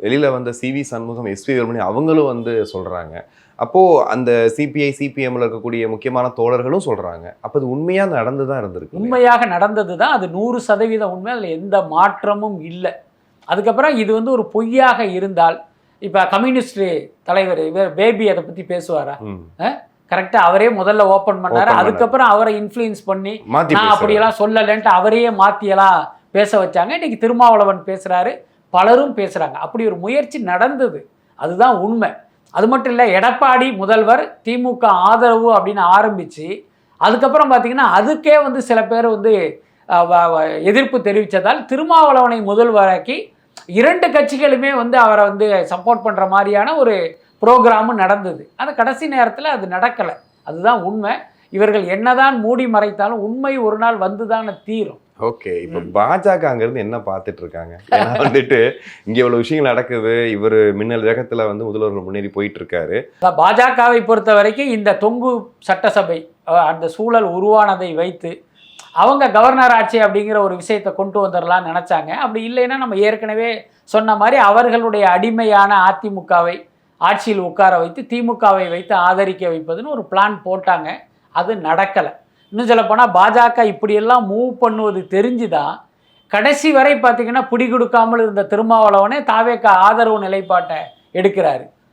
வெளியில வந்த CV Shanmugam, SP Velumani அவங்களும் வந்து சொல்றாங்க. அப்போது அந்த சிபிஐ சிபிஎம்ல இருக்கக்கூடிய முக்கியமான தோழர்களும் சொல்கிறாங்க. அப்போ அது உண்மையாக நடந்து தான் இருந்திருக்கு. உண்மையாக நடந்தது தான், அது 100% உண்மை, அதில் எந்த மாற்றமும் இல்லை. அதுக்கப்புறம் இது வந்து ஒரு பொய்யாக இருந்தால், இப்போ கம்யூனிஸ்ட் தலைவர் இவர் பேபி அதை பற்றி பேசுவாரா? கரெக்டாக அவரே முதல்ல ஓப்பன் பண்ணார். அதுக்கப்புறம் அவரை இன்ஃப்ளூயன்ஸ் பண்ணி நான் அப்படியெல்லாம் சொல்லலைன்ட்டு அவரையே மாற்றியெல்லாம் பேச வச்சாங்க. இன்றைக்கி திருமாவளவன் பேசுகிறாரு, பலரும் பேசுகிறாங்க. அப்படி ஒரு முயற்சி நடந்தது, அதுதான் உண்மை. அது மட்டும் இல்லை, எடப்பாடி முதல்வர் திமுக ஆதரவு அப்படின்னு ஆரம்பித்து அதுக்கப்புறம் பார்த்திங்கன்னா அதுக்கே வந்து சில பேர் வந்து எதிர்ப்பு தெரிவித்ததால் திருமாவளவனை முதல்வராக்கி 2 கட்சிகளுமே வந்து அவரை வந்து சப்போர்ட் பண்ணுற மாதிரியான ஒரு ப்ரோக்ராமும் நடந்தது. அது கடைசி நேரத்தில் அது நடக்கலை, அதுதான் உண்மை. இவர்கள் என்னதான் மூடி மறைத்தாலும் உண்மை ஒரு நாள் வந்து தானே தீரும். ஓகே, இப்போ பாஜக அங்கேருந்து என்ன பார்த்துட்டு இருக்காங்க? ஏன்னா வந்துட்டு இங்கே இவ்வளோ விஷயங்கள் நடக்குது, இவர் மின்னல் வேகத்தில் வந்து முதல்வர்கள் முன்னேறி போயிட்டு இருக்காரு. பாஜகவை பொறுத்த வரைக்கும் இந்த தொங்கு சட்டசபை அந்த சூழல் உருவானதை வைத்து அவங்க கவர்னர் ஆட்சி அப்படிங்கிற ஒரு விஷயத்தை கொண்டு வந்துடலாம்னு நினச்சாங்க. அப்படி இல்லைன்னா நம்ம ஏற்கனவே சொன்ன மாதிரி அவர்களுடைய அடிமையான அதிமுகவை ஆட்சியில் உட்கார வைத்து திமுகவை வைத்து ஆதரிக்க வைப்பதுன்னு ஒரு பிளான் போட்டாங்க. அது நடக்கலை. இன்னும் சொல்லப்போனால் பாஜக இப்படியெல்லாம் மூவ் பண்ணுவது தெரிஞ்சுதான் கடைசி வரை பார்த்திங்கன்னா பிடி கொடுக்காமல் இருந்த திருமாவளவனே தாவேக ஆதரவு நிலைப்பாட்டை எடுக்கிறாரு.